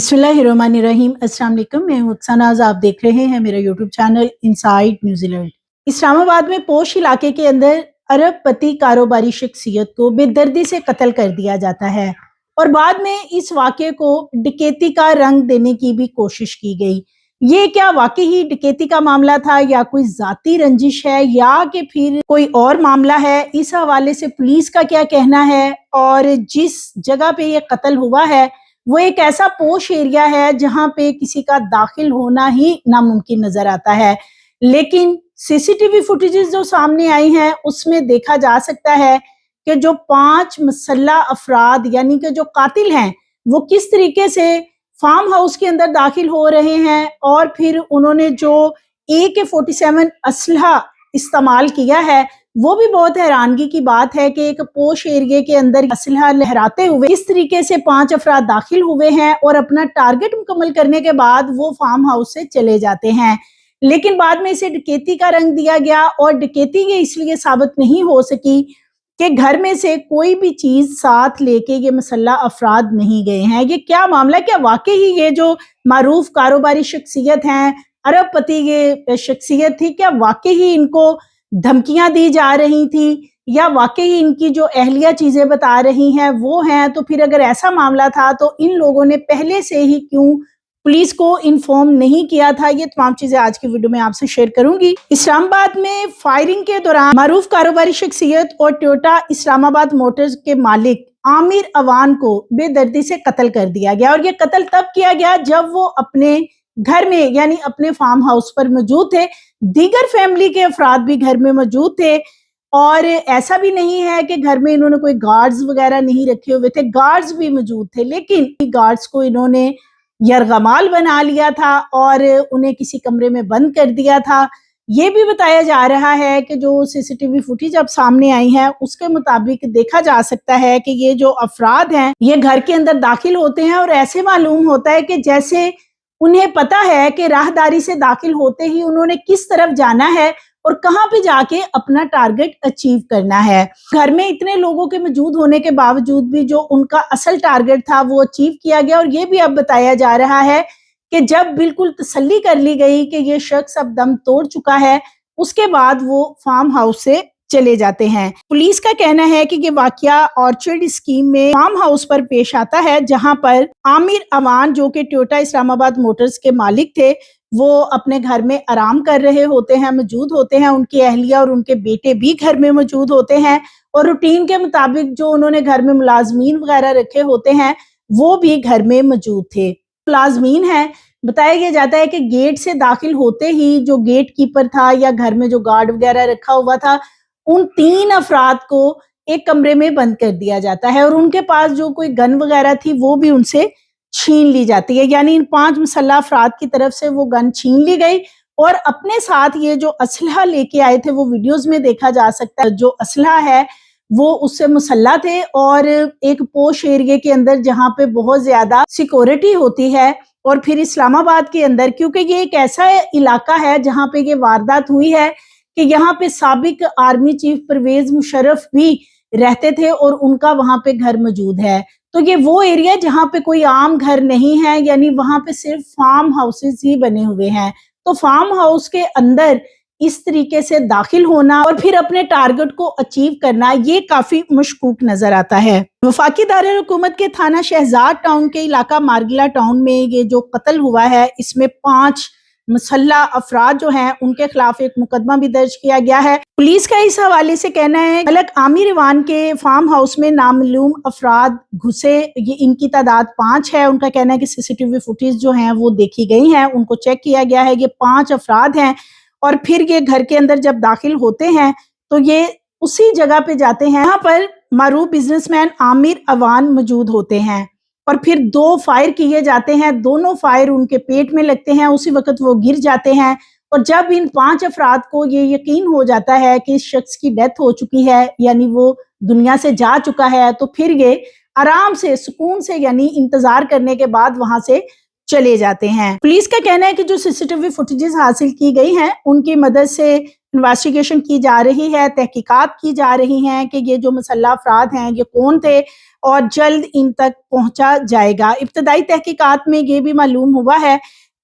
बिस्मिल्लाहिर्रहमानिर्रहीम। अस्सलाम वालेकुम। मैं हूं अक्सानाज, आप देख रहे हैं मेरा YouTube channel inside New Zealand. Islamabad में पोश इलाके के अंदर अरबपति कारोबारी शख्सियत को बेदर्दी से कत्ल कर दिया जाता है और बाद में इस वाक़े को डकैती का रंग देने की भी कोशिश की गई। ये क्या वाकई ही डकैती का मामला था या कोई जाती रंजिश है या कि फिर कोई और मामला है? इस हवाले से पुलिस का क्या कहना है? और जिस जगह पे ये कत्ल हुआ है वो एक ऐसा पोश एरिया है जहां पे किसी का दाखिल होना ही नामुमकिन नजर आता है, लेकिन सीसीटीवी फुटेजेस जो सामने आई हैं उसमें देखा जा सकता है कि जो 5 मुसल्ला अफराद यानी कि जो कातिल हैं वो किस तरीके से फार्म हाउस के अंदर दाखिल हो रहे हैं और फिर उन्होंने जो AK-47 असलहा इस्तेमाल किया है। वो भी बहुत हैरानगी की बात है कि एक पोश एरिया के अंदर असलहा लहराते हुए इस तरीके से 5 अफराद दाखिल हुए हैं और अपना टारगेट मुकम्मल करने के बाद वो फार्म हाउस से चले जाते हैं, लेकिन बाद में इसे डकैती का रंग दिया गया और डकैती ये इसलिए साबित नहीं हो सकी कि घर में से कोई भी चीज साथ लेके ये मुसल्ला अफराद नहीं गए हैं। ये क्या मामला, क्या वाकई ही ये जो मारूफ कारोबारी शख्सियत हैं, अरबपति ये शख्सियत थी, क्या वाकई ही इनको धमकियां दी जा रही थी या वाकई इनकी जो अहलिया चीजें बता रही हैं वो हैं? तो फिर अगर ऐसा मामला था तो इन लोगों ने पहले से ही क्यों पुलिस को इन्फॉर्म नहीं किया था? ये तमाम चीजें आज की वीडियो में आपसे शेयर करूंगी। इस्लामाबाद में फायरिंग के दौरान मारूफ कारोबारी शख्सियत और टोयोटा इस्लामाबाद मोटर्स के मालिक आमिर अवान को बेदर्दी से कत्ल कर दिया गया और ये कत्ल तब किया गया जब वो अपने घर में यानी अपने फार्म हाउस पर मौजूद थे। दीगर फैमिली के अफराद भी घर में मौजूद थे और ऐसा भी नहीं है कि घर में इन्होंने कोई गार्ड्स वगैरह नहीं रखे हुए थे, गार्ड्स भी मौजूद थे, लेकिन गार्ड्स को इन्होंने यरगमाल बना लिया था और उन्हें किसी कमरे में बंद कर दिया था। ये भी बताया जा रहा है कि जो सीसीटीवी फुटेज अब सामने आई है उसके मुताबिक देखा जा सकता है कि ये जो अफराद हैं ये घर के अंदर दाखिल होते हैं और ऐसे मालूम होता है कि जैसे उन्हें पता है कि राहदारी से दाखिल होते ही उन्होंने किस तरफ जाना है और कहां पे जाके अपना टारगेट अचीव करना है। घर में इतने लोगों के मौजूद होने के बावजूद भी जो उनका असल टारगेट था वो अचीव किया गया और ये भी अब बताया जा रहा है कि जब बिल्कुल तसल्ली कर ली गई कि ये शख्स अब दम तोड़ चुका है उसके बाद वो फार्म हाउस से चले जाते हैं। पुलिस का कहना है कि ये वाकया ऑर्चर्ड स्कीम में फार्म हाउस पर पेश आता है जहां पर आमिर अवान जो कि टोयोटा इस्लामाबाद मोटर्स के मालिक थे वो अपने घर में आराम कर रहे होते हैं, मौजूद होते हैं, उनकी अहलिया और उनके बेटे भी घर में मौजूद होते हैं और रूटीन के मुताबिक जो उन्होंने घर में मुलाजमीन वगैरह रखे होते हैं वो भी घर में मौजूद थे। मुलाजमीन है, बताया जाता है कि गेट से दाखिल होते ही जो गेट कीपर था या घर में जो गार्ड वगैरह रखा हुआ था उन 3 अफराद को एक कमरे में बंद कर दिया जाता है और उनके पास जो कोई गन वगैरह थी वो भी उनसे छीन ली जाती है, यानी इन 5 मुसल्ला अफराद की तरफ से वो गन छीन ली गई और अपने साथ ये जो असलहा लेके आए थे वो वीडियोस में देखा जा सकता है। जो असलहा है वो उससे मुसल्ला थे और एक पोश एरिया के अंदर जहां पे बहुत ज्यादा सिक्योरिटी होती है और फिर इस्लामाबाद के अंदर क्योंकि ये एक ऐसा इलाका है जहां पे ये वारदात हुई है कि यहाँ पे साबिक आर्मी चीफ परवेज मुशर्रफ भी रहते थे और उनका वहां पे घर मौजूद है। तो ये वो एरिया जहाँ पे कोई आम घर नहीं है, यानी वहां पे सिर्फ फार्म हाउसेस ही बने हुए हैं। तो फार्म हाउस के अंदर इस तरीके से दाखिल होना और फिर अपने टारगेट को अचीव करना ये काफी मशकूक नजर आता है। वफाकी दारुल हुकूमत के थाना शहजाद टाउन के इलाका मार्गिला टाउन में ये जो कत्ल हुआ है इसमें 5 मुसल्ला अफराद जो हैं उनके खिलाफ एक मुकदमा भी दर्ज किया गया है। पुलिस का इस हवाले से कहना है अलग आमिर अवान के फार्म हाउस में नामालूम अफराद घुसे, ये इनकी तादाद 5 है। उनका कहना है कि सीसीटीवी फुटेज जो हैं वो देखी गई हैं, उनको चेक किया गया है। ये 5 अफराद हैं और फिर ये घर के अंदर जब दाखिल होते हैं तो ये उसी जगह पे जाते हैं यहाँ पर मारूफ बिजनेसमैन आमिर अवान मौजूद होते हैं और फिर 2 फायर किए जाते हैं, दोनों फायर उनके पेट में लगते हैं, उसी वक्त वो गिर जाते हैं और जब इन 5 अफराद को ये यकीन हो जाता है कि इस शख्स की डेथ हो चुकी है यानी वो दुनिया से जा चुका है तो फिर ये आराम से सुकून से यानी इंतजार करने के बाद वहां से चले जाते हैं। पुलिस का कहना है कि जो सीसीटीवी फुटेजेस हासिल की गई हैं उनकी मदद से انویسٹیگیشن کی جا رہی ہے، تحقیقات کی جا رہی ہیں کہ یہ جو مسلح افراد ہیں یہ کون تھے اور جلد ان تک پہنچا جائے گا۔ ابتدائی تحقیقات میں یہ بھی معلوم ہوا ہے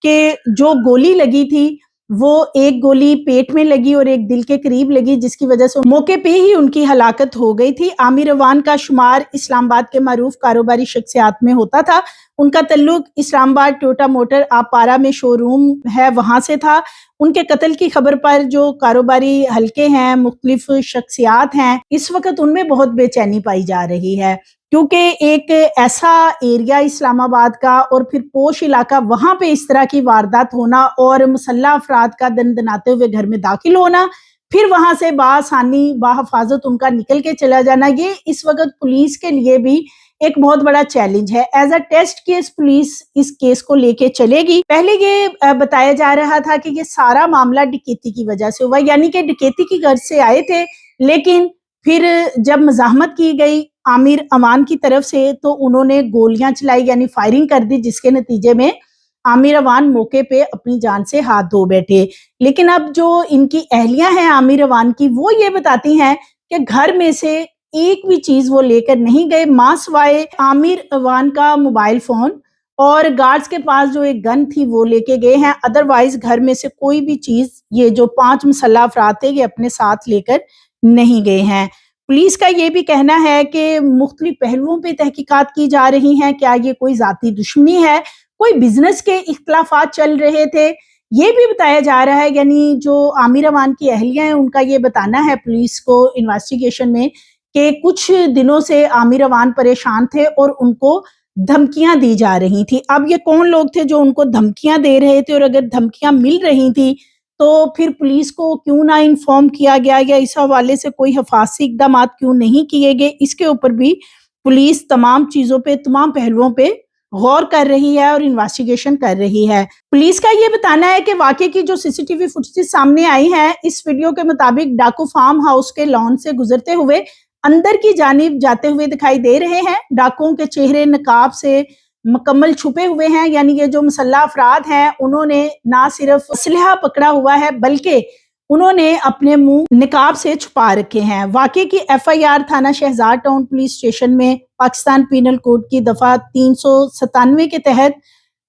کہ جو گولی لگی تھی وہ ایک گولی پیٹ میں لگی اور ایک دل کے قریب لگی، جس کی وجہ سے موقع پہ ہی ان کی ہلاکت ہو گئی تھی۔ عامر اوان کا شمار اسلام آباد کے معروف کاروباری شخصیات میں ہوتا تھا۔ ان کا تعلق اسلام آباد ٹوٹا موٹر آپارا میں شو روم ہے وہاں سے تھا۔ ان کے قتل کی خبر پر جو کاروباری حلقے ہیں، مختلف شخصیات ہیں، اس وقت ان میں بہت بے چینی پائی جا رہی ہے، کیونکہ ایک ایسا ایریا اسلام آباد کا اور پھر پوش علاقہ، وہاں پہ اس طرح کی واردات ہونا اور مسلح افراد کا دندناتے ہوئے گھر میں داخل ہونا، پھر وہاں سے بآسانی بحفاظت ان کا نکل کے چلا جانا، یہ اس وقت پولیس کے لیے بھی ایک بہت بڑا چیلنج ہے۔ As a test case police اس کیس کو لے کے چلے گی۔ پہلے یہ بتایا جا رہا تھا کہ یہ سارا معاملہ ڈکیتی کی وجہ سے ہوا، یعنی کہ ڈکیتی کی غرض سے آئے تھے، لیکن پھر جب مزاحمت کی گئی عامر اوان کی طرف سے تو انہوں نے گولیاں چلائی، یعنی فائرنگ کر دی، جس کے نتیجے میں عامر اوان موقع پہ اپنی جان سے ہاتھ دھو بیٹھے۔ لیکن اب جو ان کی اہلیہ ہیں عامر اوان کی، وہ یہ بتاتی ہیں کہ گھر میں سے ایک بھی چیز وہ لے کر نہیں گئے، ماں سوائے عامر اوان کا موبائل فون اور گارڈز کے پاس جو ایک گن تھی وہ لے کے گئے ہیں۔ ادروائز گھر میں سے کوئی بھی چیز یہ جو 5 مسلح افراد تھے یہ اپنے ساتھ لے کر نہیں گئے ہیں۔ پولیس کا یہ بھی کہنا ہے کہ مختلف پہلوؤں پہ تحقیقات کی جا رہی ہیں، کیا یہ کوئی ذاتی دشمنی ہے، کوئی بزنس کے اختلافات چل رہے تھے، یہ بھی بتایا جا رہا ہے۔ یعنی جو عامر اوان کی اہلیہ ہیں ان کا یہ بتانا ہے پولیس کو انویسٹیگیشن میں کہ کچھ دنوں سے عامر اوان پریشان تھے اور ان کو دھمکیاں دی جا رہی تھی۔ اب یہ کون لوگ تھے جو ان کو دھمکیاں دے رہے تھے، اور اگر دھمکیاں مل رہی تھی تو پھر پولیس کو کیوں نہ انفارم کیا گیا، یا اس حوالے سے کوئی حفاظتی اقدامات کیوں نہیں کیے گئے، اس کے اوپر بھی پولیس تمام چیزوں پہ، تمام پہلوؤں پہ غور کر رہی ہے اور انویسٹیگیشن کر رہی ہے۔ پولیس کا یہ بتانا ہے کہ واقعے کی جو سی سی ٹی وی فوٹیج سامنے آئی ہیں، اس ویڈیو کے مطابق ڈاکو فارم ہاؤس کے لان سے گزرتے ہوئے اندر کی جانب جاتے ہوئے دکھائی دے رہے ہیں۔ ڈاکوؤں کے چہرے نقاب سے مکمل چھپے ہوئے ہیں، یعنی یہ جو مسلح افراد ہیں انہوں نے نہ صرف اسلحہ پکڑا ہوا ہے بلکہ انہوں نے اپنے منہ نقاب سے چھپا رکھے ہیں۔ واقعے کی ایف آئی آر تھانہ شہزاد ٹاؤن پولیس اسٹیشن میں پاکستان پینل کوڈ کی دفعہ 397 کے تحت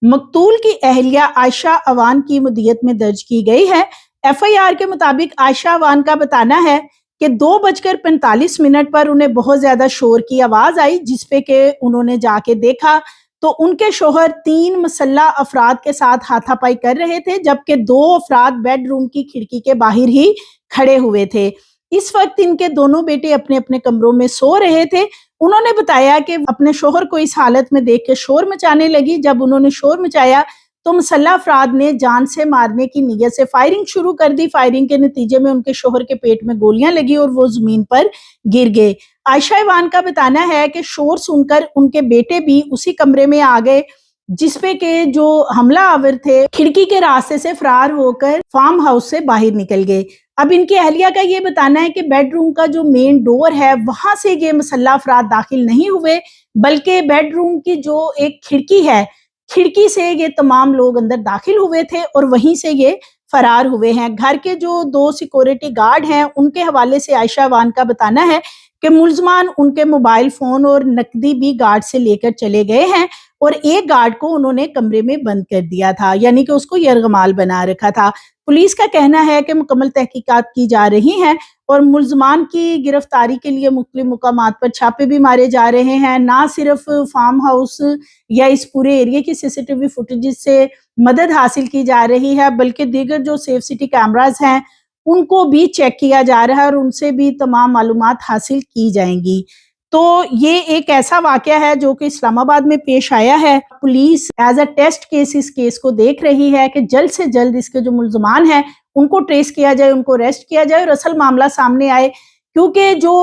مقتول کی اہلیہ عائشہ اوان کی مدیت میں درج کی گئی ہے۔ ایف آئی آر کے مطابق عائشہ اوان کا بتانا ہے کہ 2:45 پر انہیں بہت زیادہ شور کی آواز آئی، جس پہ کہ انہوں نے جا کے دیکھا تو ان کے شوہر 3 مسلح افراد کے ساتھ ہاتھا پائی کر رہے تھے، جبکہ 2 افراد بیڈ روم کی کھڑکی کے باہر ہی کھڑے ہوئے تھے۔ اس وقت ان کے دونوں بیٹے اپنے اپنے کمروں میں سو رہے تھے۔ انہوں نے بتایا کہ اپنے شوہر کو اس حالت میں دیکھ کے شور مچانے لگی۔ جب انہوں نے شور مچایا تو مسلح افراد نے جان سے مارنے کی نیت سے فائرنگ شروع کر دی۔ فائرنگ کے نتیجے میں ان کے شوہر کے پیٹ میں گولیاں لگی اور وہ زمین پر گر گئے۔ عائشہ اوان کا بتانا ہے کہ شور سن کر ان کے بیٹے بھی اسی کمرے میں آ گئے، جس پہ کہ جو حملہ آور تھے کھڑکی کے راستے سے فرار ہو کر فارم ہاؤس سے باہر نکل گئے۔ اب ان کی اہلیہ کا یہ بتانا ہے کہ بیڈ روم کا جو مین ڈور ہے وہاں سے یہ مسلح افراد داخل نہیں ہوئے، بلکہ بیڈ روم کی جو ایک کھڑکی ہے، کھڑکی سے یہ تمام لوگ اندر داخل ہوئے تھے اور وہیں سے یہ فرار ہوئے ہیں۔ گھر کے جو 2 سیکورٹی گارڈ ہیں ان کے حوالے سے عائشہ اوان کا بتانا ہے کہ ملزمان ان کے موبائل فون اور نقدی بھی گارڈ سے لے کر چلے گئے ہیں، اور ایک گارڈ کو انہوں نے کمرے میں بند کر دیا تھا، یعنی کہ اس کو یرغمال بنا رکھا تھا۔ پولیس کا کہنا ہے کہ مکمل تحقیقات کی جا رہی ہیں اور ملزمان کی گرفتاری کے لیے مختلف مقامات پر چھاپے بھی مارے جا رہے ہیں۔ نہ صرف فارم ہاؤس یا اس پورے ایریا کی سی سی ٹی وی فوٹیج سے مدد حاصل کی جا رہی ہے، بلکہ دیگر جو سیف سٹی کیمراز ہیں ان کو بھی چیک کیا جا رہا ہے اور ان سے بھی تمام معلومات حاصل کی جائیں گی۔ تو یہ ایک ایسا واقعہ ہے جو کہ اسلام آباد میں پیش آیا ہے۔ Police as a test case اس کیس کو دیکھ رہی ہے کہ جلد سے جلد اس کے جو ملزمان ہیں ان کو ٹریس کیا جائے، ان کو ریسٹ کیا جائے اور اصل معاملہ سامنے آئے، کیونکہ جو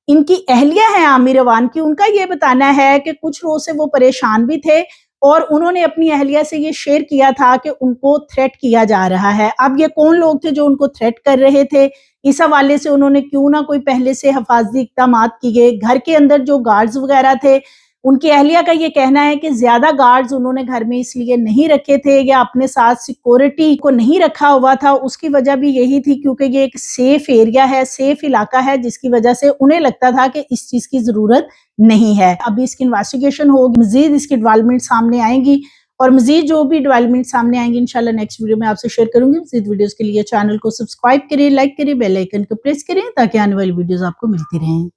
ان کی اہلیہ ہیں عامر اوان کی، ان کا یہ بتانا ہے کہ کچھ روز سے وہ پریشان بھی تھے اور انہوں نے اپنی اہلیہ سے یہ شیئر کیا تھا کہ ان کو تھریٹ کیا جا رہا ہے۔ اب یہ کون لوگ تھے جو ان کو تھریٹ کر رہے تھے، اس حوالے سے انہوں نے کیوں نہ کوئی پہلے سے حفاظتی اقدامات کیے۔ گھر کے اندر جو گارڈز وغیرہ تھے उनकी अहलिया का ये कहना है कि ज्यादा गार्ड्स उन्होंने घर में इसलिए नहीं रखे थे या अपने साथ सिक्योरिटी को नहीं रखा हुआ था, उसकी वजह भी यही थी क्योंकि ये एक सेफ एरिया है, सेफ इलाका है, जिसकी वजह से उन्हें लगता था कि इस चीज की जरूरत नहीं है। अभी इसकी इन्वेस्टिगेशन होगी, मजीद इसकी डेवलपमेंट सामने आएंगी और मजीद जो भी डेवलपमेंट सामने आएंगे इंशाल्लाह नेक्स्ट वीडियो में आपसे शेयर करूंगी। मजीद वीडियोस के लिए चैनल को सब्सक्राइब करें, लाइक करें, बेल आइकन को प्रेस करें ताकि आने वाली वीडियोस आपको मिलती रहें।